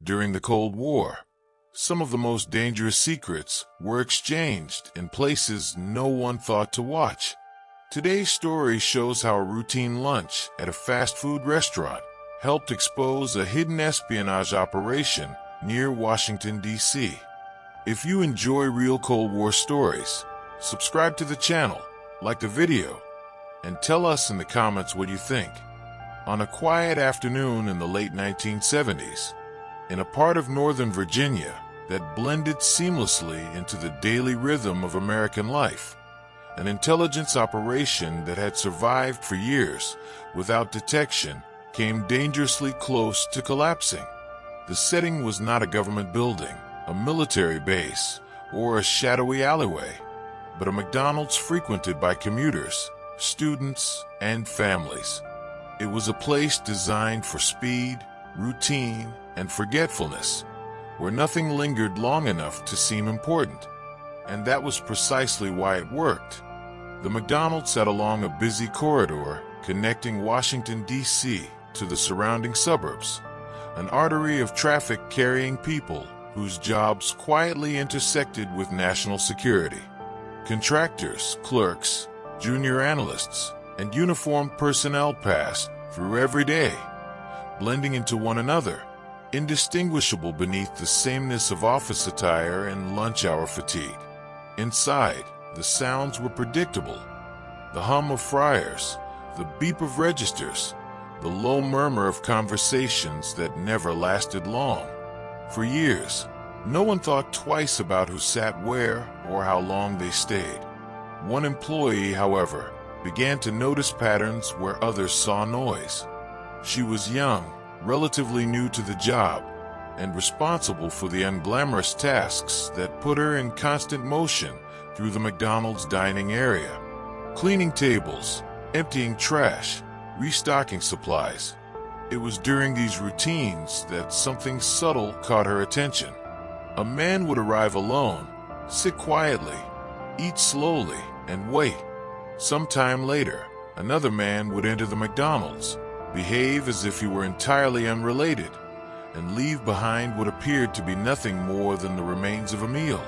During the Cold War, some of the most dangerous secrets were exchanged in places no one thought to watch. Today's story shows how a routine lunch at a fast food restaurant helped expose a hidden espionage operation near Washington, D.C. If you enjoy real Cold War stories, subscribe to the channel, like the video, and tell us in the comments what you think. On a quiet afternoon in the late 1970s, in a part of Northern Virginia that blended seamlessly into the daily rhythm of American life, an intelligence operation that had survived for years without detection came dangerously close to collapsing. The setting was not a government building, a military base, or a shadowy alleyway, but a McDonald's frequented by commuters, students, and families. It was a place designed for speed, routine, and forgetfulness, where nothing lingered long enough to seem important. And that was precisely why it worked. The McDonald's sat along a busy corridor connecting Washington, D.C. to the surrounding suburbs, an artery of traffic carrying people whose jobs quietly intersected with national security. Contractors, clerks, junior analysts, and uniformed personnel passed through every day, blending into one another, indistinguishable beneath the sameness of office attire and lunch hour fatigue. Inside, the sounds were predictable. The hum of fryers, the beep of registers, the low murmur of conversations that never lasted long. For years, no one thought twice about who sat where or how long they stayed. One employee, however, began to notice patterns where others saw noise. She was young, relatively new to the job, and responsible for the unglamorous tasks that put her in constant motion through the McDonald's dining area. Cleaning tables, emptying trash, restocking supplies. It was during these routines that something subtle caught her attention. A man would arrive alone, sit quietly, eat slowly, and wait. Sometime later, another man would enter the McDonald's, behave as if he were entirely unrelated, and leave behind what appeared to be nothing more than the remains of a meal.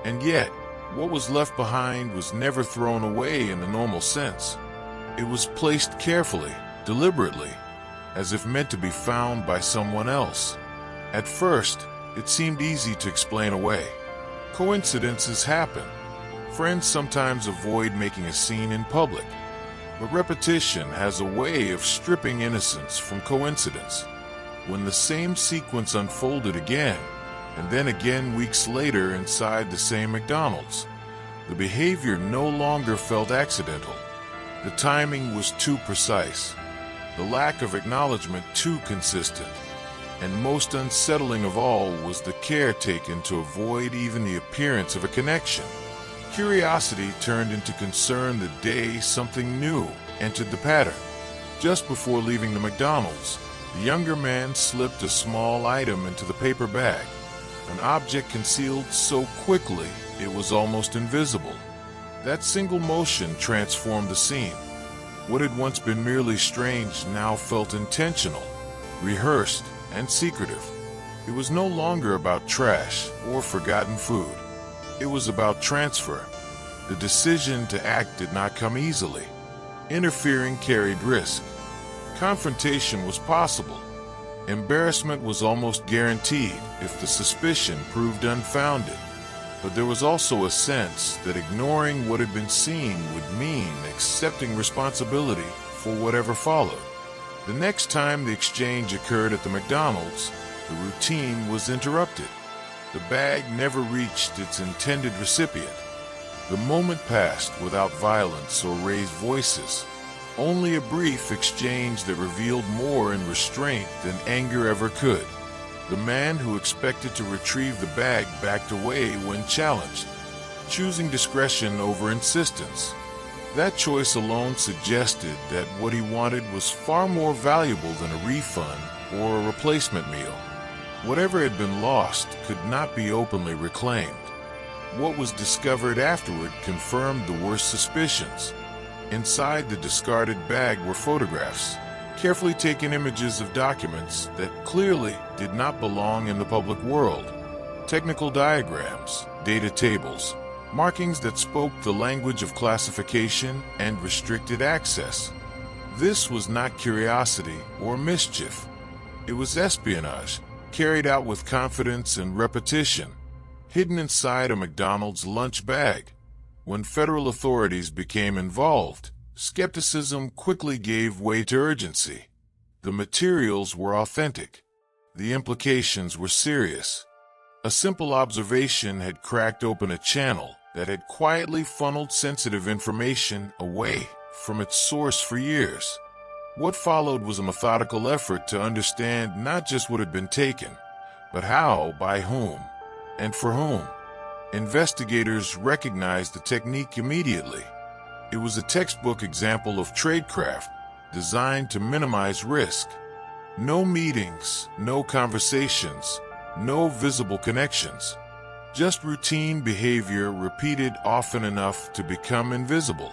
And yet, what was left behind was never thrown away in the normal sense. It was placed carefully, deliberately, as if meant to be found by someone else. At first, it seemed easy to explain away. Coincidences happen. Friends sometimes avoid making a scene in public. But repetition has a way of stripping innocence from coincidence. When the same sequence unfolded again, and then again weeks later inside the same McDonald's, the behavior no longer felt accidental. The timing was too precise, the lack of acknowledgement too consistent, and most unsettling of all was the care taken to avoid even the appearance of a connection. Curiosity turned into concern the day something new entered the pattern. Just before leaving the McDonald's, the younger man slipped a small item into the paper bag, an object concealed so quickly it was almost invisible. That single motion transformed the scene. What had once been merely strange now felt intentional, rehearsed, and secretive. It was no longer about trash or forgotten food. It was about transfer. The decision to act did not come easily. Interfering carried risk. Confrontation was possible. Embarrassment was almost guaranteed if the suspicion proved unfounded. But there was also a sense that ignoring what had been seen would mean accepting responsibility for whatever followed. The next time the exchange occurred at the McDonald's, the routine was interrupted. The bag never reached its intended recipient. The moment passed without violence or raised voices. Only a brief exchange that revealed more in restraint than anger ever could. The man who expected to retrieve the bag backed away when challenged, choosing discretion over insistence. That choice alone suggested that what he wanted was far more valuable than a refund or a replacement meal. Whatever had been lost could not be openly reclaimed. What was discovered afterward confirmed the worst suspicions. Inside the discarded bag were photographs, carefully taken images of documents that clearly did not belong in the public world, technical diagrams, data tables, markings that spoke the language of classification and restricted access. This was not curiosity or mischief. It was espionage, carried out with confidence and repetition, hidden inside a McDonald's lunch bag. When federal authorities became involved, skepticism quickly gave way to urgency. The materials were authentic. The implications were serious. A simple observation had cracked open a channel that had quietly funneled sensitive information away from its source for years. What followed was a methodical effort to understand not just what had been taken, but how, by whom, and for whom. Investigators recognized the technique immediately. It was a textbook example of tradecraft designed to minimize risk. No meetings, no conversations, no visible connections. Just routine behavior repeated often enough to become invisible.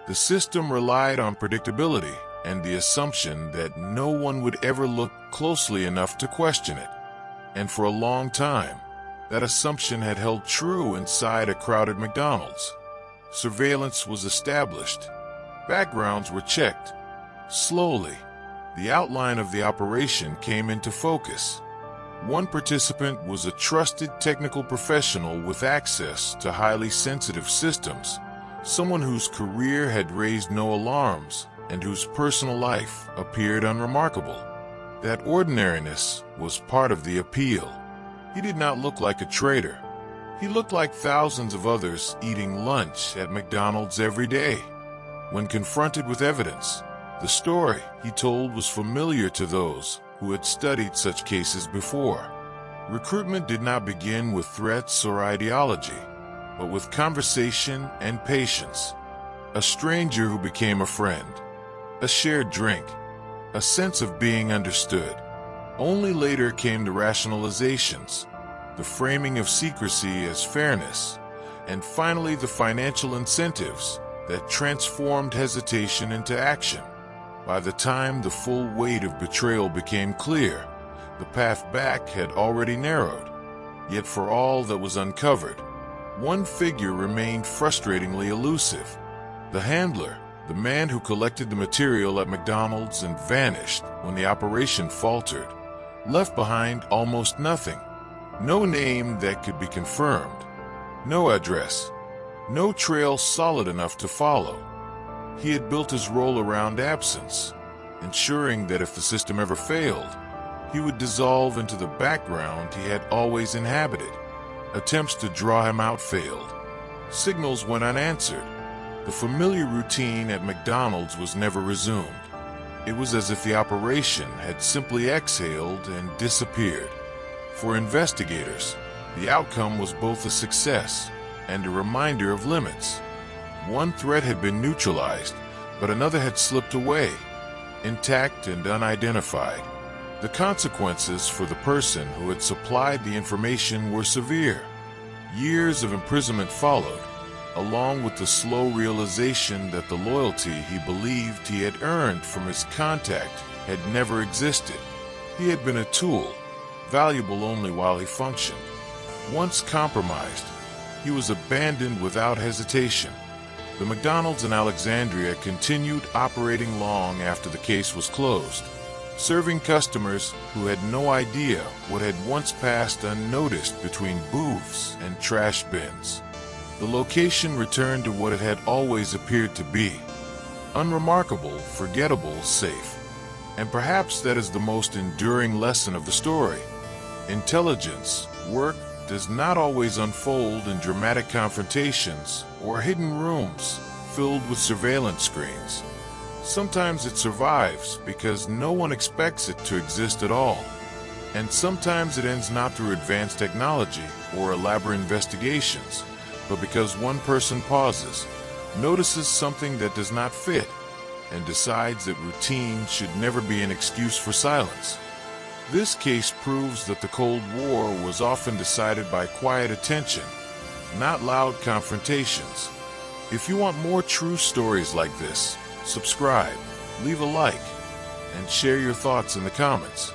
The system relied on predictability and the assumption that no one would ever look closely enough to question it. And for a long time, that assumption had held true inside a crowded McDonald's. Surveillance was established. Backgrounds were checked. Slowly, the outline of the operation came into focus. One participant was a trusted technical professional with access to highly sensitive systems, someone whose career had raised no alarms and whose personal life appeared unremarkable. That ordinariness was part of the appeal. He did not look like a traitor. He looked like thousands of others eating lunch at McDonald's every day. When confronted with evidence, the story he told was familiar to those who had studied such cases before. Recruitment did not begin with threats or ideology, but with conversation and patience. A stranger who became a friend. A shared drink. A sense of being understood. Only later came the rationalizations, the framing of secrecy as fairness, and finally the financial incentives that transformed hesitation into action. By the time the full weight of betrayal became clear, the path back had already narrowed. Yet for all that was uncovered, one figure remained frustratingly elusive. The handler, the man who collected the material at McDonald's and vanished when the operation faltered, left behind almost nothing. No name that could be confirmed. No address. No trail solid enough to follow. He had built his role around absence, ensuring that if the system ever failed, he would dissolve into the background he had always inhabited. Attempts to draw him out failed. Signals went unanswered. The familiar routine at McDonald's was never resumed. It was as if the operation had simply exhaled and disappeared. For investigators, the outcome was both a success and a reminder of limits. One threat had been neutralized, but another had slipped away, intact and unidentified. The consequences for the person who had supplied the information were severe. Years of imprisonment followed, along with the slow realization that the loyalty he believed he had earned from his contact had never existed. He had been a tool, valuable only while he functioned. Once compromised, he was abandoned without hesitation. The McDonald's in Alexandria continued operating long after the case was closed, serving customers who had no idea what had once passed unnoticed between booths and trash bins. The location returned to what it had always appeared to be: unremarkable, forgettable, safe. And perhaps that is the most enduring lesson of the story. Intelligence, work, does not always unfold in dramatic confrontations or hidden rooms filled with surveillance screens. Sometimes it survives because no one expects it to exist at all. And sometimes it ends not through advanced technology or elaborate investigations, but because one person pauses, notices something that does not fit, and decides that routine should never be an excuse for silence. This case proves that the Cold War was often decided by quiet attention, not loud confrontations. If you want more true stories like this, subscribe, leave a like, and share your thoughts in the comments.